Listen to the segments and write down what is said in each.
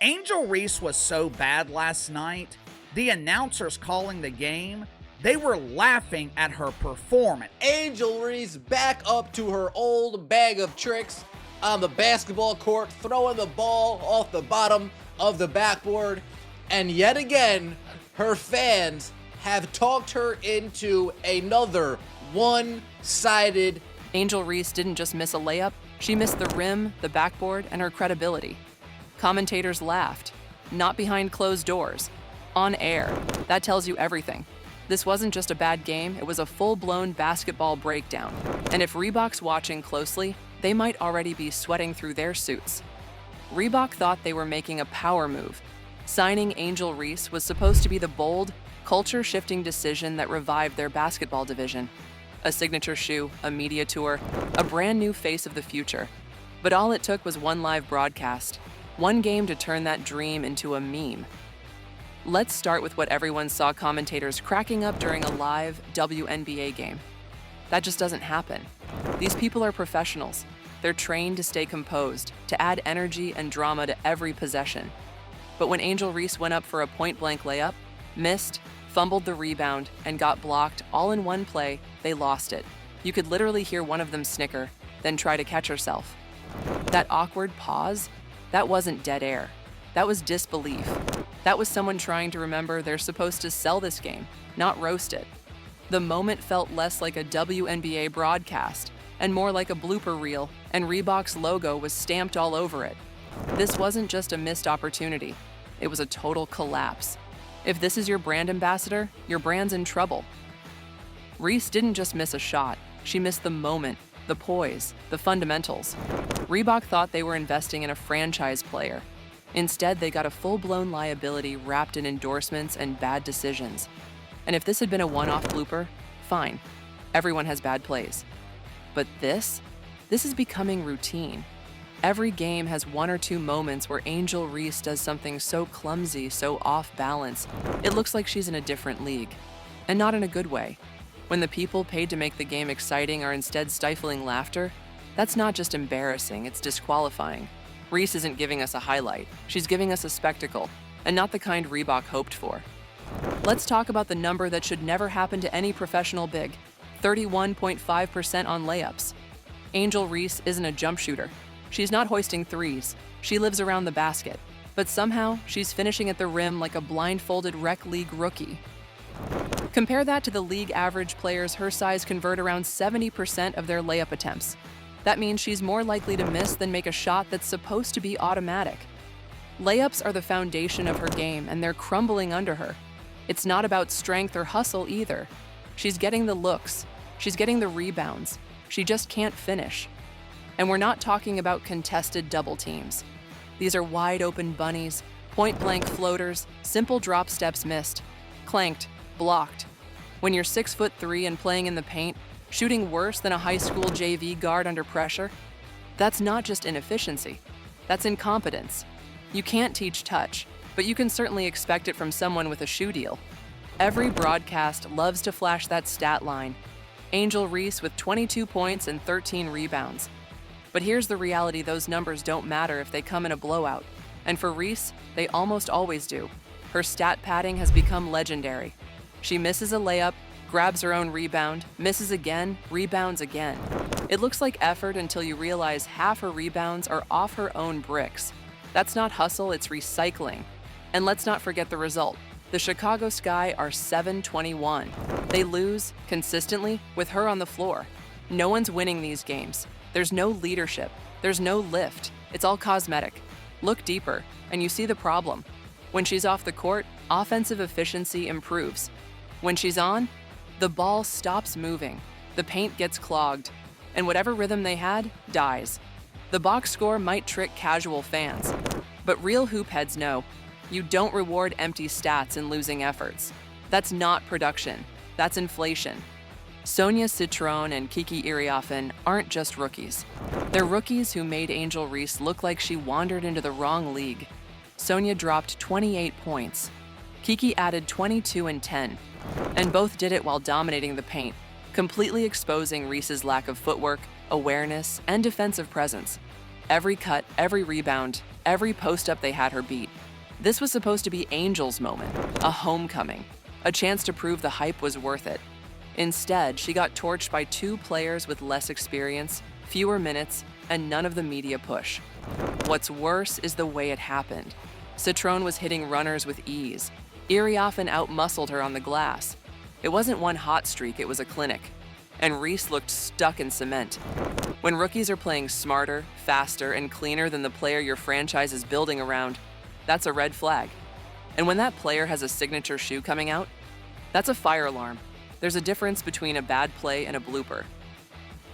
Angel Reese was so bad last night, the announcers calling the game, they were laughing at her performance. Angel Reese back up to her old bag of tricks on the basketball court, throwing the ball off the bottom of the backboard. And yet again, her fans have talked her into another one-sided. Angel Reese didn't just miss a layup, she missed the rim, the backboard, and her credibility. Commentators laughed, not behind closed doors, on air. That tells you everything. This wasn't just a bad game, it was a full-blown basketball breakdown. And if Reebok's watching closely, they might already be sweating through their suits. Reebok thought they were making a power move. Signing Angel Reese was supposed to be the bold, culture-shifting decision that revived their basketball division. A signature shoe, a media tour, a brand new face of the future. But all it took was one live broadcast, one game to turn that dream into a meme. Let's start with what everyone saw commentators cracking up during a live WNBA game. That just doesn't happen. These people are professionals. They're trained to stay composed, to add energy and drama to every possession. But when Angel Reese went up for a point-blank layup, missed, fumbled the rebound, and got blocked all in one play, they lost it. You could literally hear one of them snicker, then try to catch herself. That awkward pause, that wasn't dead air. That was disbelief. That was someone trying to remember they're supposed to sell this game, not roast it. The moment felt less like a WNBA broadcast and more like a blooper reel, and Reebok's logo was stamped all over it. This wasn't just a missed opportunity. It was a total collapse. If this is your brand ambassador, your brand's in trouble. Reese didn't just miss a shot. She missed the moment, the poise, the fundamentals. Reebok thought they were investing in a franchise player. Instead, they got a full-blown liability wrapped in endorsements and bad decisions. And if this had been a one-off blooper, fine. Everyone has bad plays. But this is becoming routine. Every game has one or two moments where Angel Reese does something so clumsy, so off balance, it looks like she's in a different league. And not in a good way. When the people paid to make the game exciting are instead stifling laughter, that's not just embarrassing, it's disqualifying. Reese isn't giving us a highlight, she's giving us a spectacle, and not the kind Reebok hoped for. Let's talk about the number that should never happen to any professional big, 31.5% on layups. Angel Reese isn't a jump shooter. She's not hoisting threes, she lives around the basket, but somehow she's finishing at the rim like a blindfolded rec league rookie. Compare that to the league average players her size convert around 70% of their layup attempts. That means she's more likely to miss than make a shot that's supposed to be automatic. Layups are the foundation of her game, and they're crumbling under her. It's not about strength or hustle either. She's getting the looks, she's getting the rebounds, she just can't finish. And we're not talking about contested double teams. These are wide open bunnies, point-blank floaters, simple drop steps missed, clanked, blocked. When you're 6'3" and playing in the paint, shooting worse than a high school JV guard under pressure, that's not just inefficiency, that's incompetence. You can't teach touch, but you can certainly expect it from someone with a shoe deal. Every broadcast loves to flash that stat line. Angel Reese with 22 points and 13 rebounds. But here's the reality, those numbers don't matter if they come in a blowout. And for Reese, they almost always do. Her stat padding has become legendary. She misses a layup, grabs her own rebound, misses again, rebounds again. It looks like effort until you realize half her rebounds are off her own bricks. That's not hustle, it's recycling. And let's not forget the result. The Chicago Sky are 7-21. They lose, consistently, with her on the floor. No one's winning these games. There's no leadership. There's no lift. It's all cosmetic. Look deeper, and you see the problem. When she's off the court, offensive efficiency improves. When she's on, the ball stops moving, the paint gets clogged, and whatever rhythm they had dies. The box score might trick casual fans, but real hoop heads know you don't reward empty stats in losing efforts. That's not production, that's inflation. Sonia Citron and Kiki Iriafen aren't just rookies. They're rookies who made Angel Reese look like she wandered into the wrong league. Sonia dropped 28 points. Kiki added 22 and 10, and both did it while dominating the paint, completely exposing Reese's lack of footwork, awareness, and defensive presence. Every cut, every rebound, Every post-up they had her beat. This was supposed to be Angel's moment, a homecoming, a chance to prove the hype was worth it. Instead, she got torched by two players with less experience, fewer minutes, and none of the media push. What's worse is the way it happened. Citrone was hitting runners with ease. Erie often outmuscled her on the glass. It wasn't one hot streak, it was a clinic. And Reese looked stuck in cement. When rookies are playing smarter, faster, and cleaner than the player your franchise is building around, that's a red flag. And when that player has a signature shoe coming out, that's a fire alarm. There's a difference between a bad play and a blooper.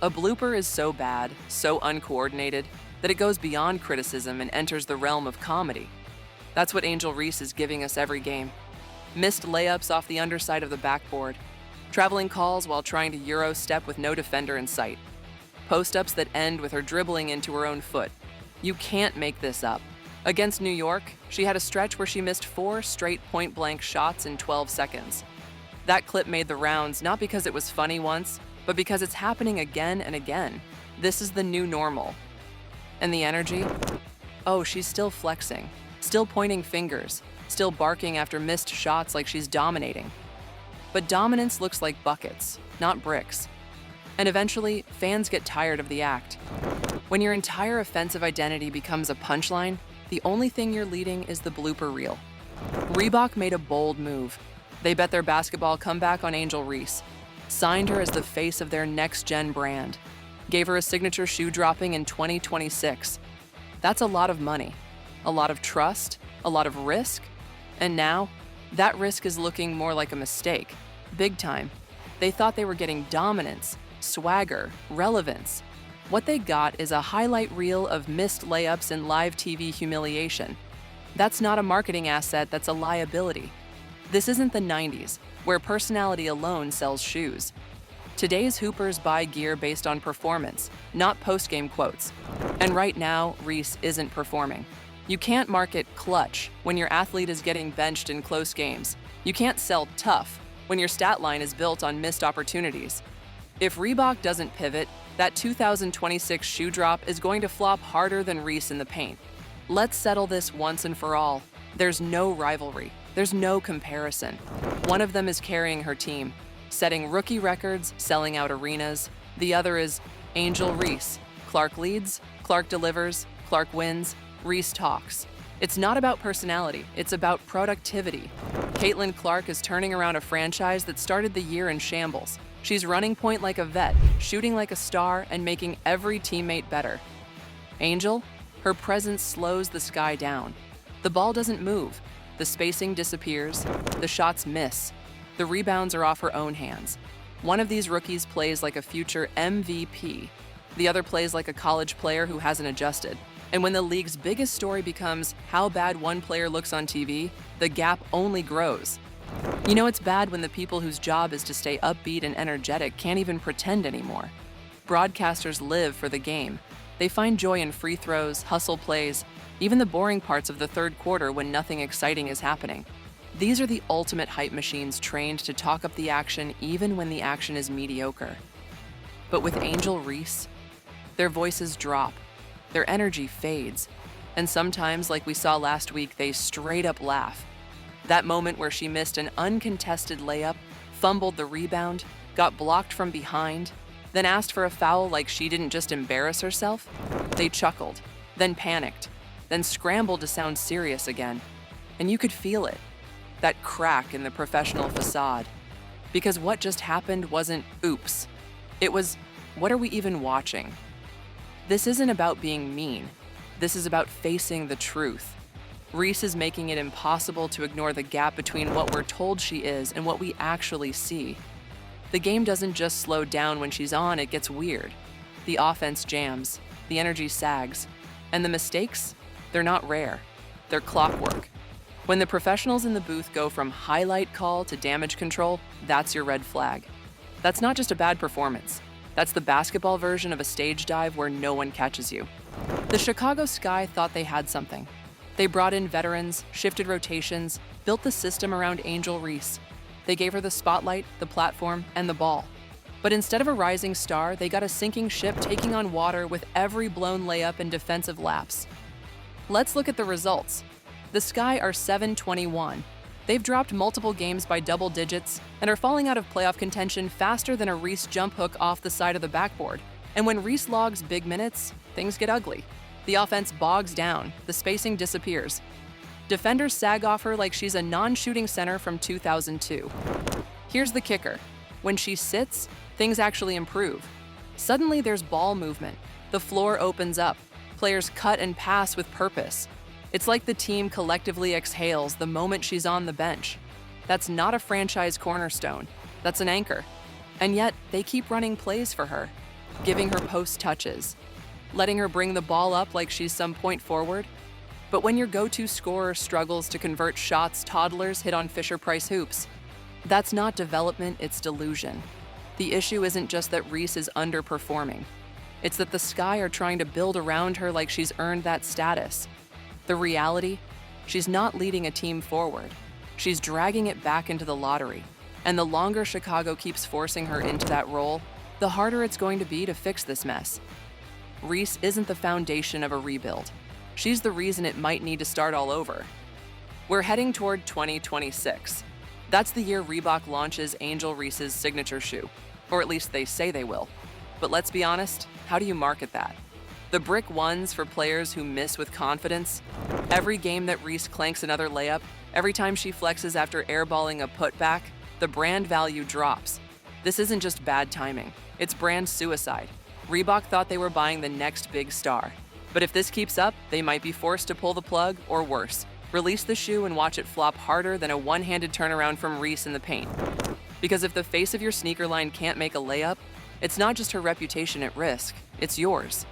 A blooper is so bad, so uncoordinated, that it goes beyond criticism and enters the realm of comedy. That's what Angel Reese is giving us every game. Missed layups off the underside of the backboard, traveling calls while trying to Euro step with no defender in sight, post-ups that end with her dribbling into her own foot. You can't make this up. Against New York, she had a stretch where she missed 4 straight point-blank shots in 12 seconds. That clip made the rounds not because it was funny once, but because it's happening again and again. This is the new normal. And the energy? Oh, she's still flexing, still pointing fingers, still barking after missed shots like she's dominating. But dominance looks like buckets, not bricks. And eventually, fans get tired of the act. When your entire offensive identity becomes a punchline, the only thing you're leading is the blooper reel. Reebok made a bold move. They bet their basketball comeback on Angel Reese, signed her as the face of their next-gen brand, gave her a signature shoe dropping in 2026. That's a lot of money, a lot of trust, a lot of risk, and now, that risk is looking more like a mistake, big time. They thought they were getting dominance, swagger, relevance. What they got is a highlight reel of missed layups and live TV humiliation. That's not a marketing asset, that's a liability. This isn't the 90s, where personality alone sells shoes. Today's hoopers buy gear based on performance, not post-game quotes. And right now, Reese isn't performing. You can't market clutch when your athlete is getting benched in close games. You can't sell tough when your stat line is built on missed opportunities. If Reebok doesn't pivot, that 2026 shoe drop is going to flop harder than Reese in the paint. Let's settle this once and for all. There's no rivalry. There's no comparison. One of them is carrying her team, setting rookie records, selling out arenas. The other is Angel Reese. Clark leads, Clark delivers, Clark wins, Reese talks. It's not about personality, it's about productivity. Caitlin Clark is turning around a franchise that started the year in shambles. She's running point like a vet, shooting like a star, and making every teammate better. Angel, her presence slows the sky down. The ball doesn't move, the spacing disappears, the shots miss, the rebounds are off her own hands. One of these rookies plays like a future MVP. The other plays like a college player who hasn't adjusted. And when the league's biggest story becomes how bad one player looks on TV, the gap only grows. You know it's bad when the people whose job is to stay upbeat and energetic can't even pretend anymore. Broadcasters live for the game. They find joy in free throws, hustle plays, even the boring parts of the third quarter when nothing exciting is happening. These are the ultimate hype machines trained to talk up the action even when the action is mediocre. But with Angel Reese, their voices drop, their energy fades, and sometimes, like we saw last week, they straight up laugh. That moment where she missed an uncontested layup, fumbled the rebound, got blocked from behind, then asked for a foul like she didn't just embarrass herself, they chuckled, then panicked, then scrambled to sound serious again. And you could feel it, that crack in the professional facade. Because what just happened wasn't oops. It was, what are we even watching? This isn't about being mean. This is about facing the truth. Reese is making it impossible to ignore the gap between what we're told she is and what we actually see. The game doesn't just slow down when she's on, it gets weird. The offense jams, the energy sags, and the mistakes, they're not rare. They're clockwork. When the professionals in the booth go from highlight call to damage control, that's your red flag. That's not just a bad performance. That's the basketball version of a stage dive where no one catches you. The Chicago Sky thought they had something. They brought in veterans, shifted rotations, built the system around Angel Reese. They gave her the spotlight, the platform, and the ball. But instead of a rising star, they got a sinking ship taking on water with every blown layup and defensive lapse. Let's look at the results. The Sky are 7-21. They've dropped multiple games by double digits and are falling out of playoff contention faster than a Reese jump hook off the side of the backboard. And when Reese logs big minutes, things get ugly. The offense bogs down, the spacing disappears. Defenders sag off her like she's a non-shooting center from 2002. Here's the kicker. When she sits, things actually improve. Suddenly there's ball movement. The floor opens up. Players cut and pass with purpose. It's like the team collectively exhales the moment she's on the bench. That's not a franchise cornerstone. That's an anchor. And yet, they keep running plays for her, giving her post touches, letting her bring the ball up like she's some point forward. But when your go-to scorer struggles to convert shots toddlers hit on Fisher-Price hoops, that's not development, it's delusion. The issue isn't just that Reese is underperforming. It's that the Sky are trying to build around her like she's earned that status. The reality? She's not leading a team forward. She's dragging it back into the lottery. And the longer Chicago keeps forcing her into that role, the harder it's going to be to fix this mess. Reese isn't the foundation of a rebuild. She's the reason it might need to start all over. We're heading toward 2026. That's the year Reebok launches Angel Reese's signature shoe, or at least they say they will. But let's be honest, how do you market that? The brick ones for players who miss with confidence? Every game that Reese clanks another layup, every time she flexes after airballing a putback, the brand value drops. This isn't just bad timing, it's brand suicide. Reebok thought they were buying the next big star. But if this keeps up, they might be forced to pull the plug, or worse, release the shoe and watch it flop harder than a one-handed turnaround from Reese in the paint. Because if the face of your sneaker line can't make a layup, it's not just her reputation at risk, it's yours.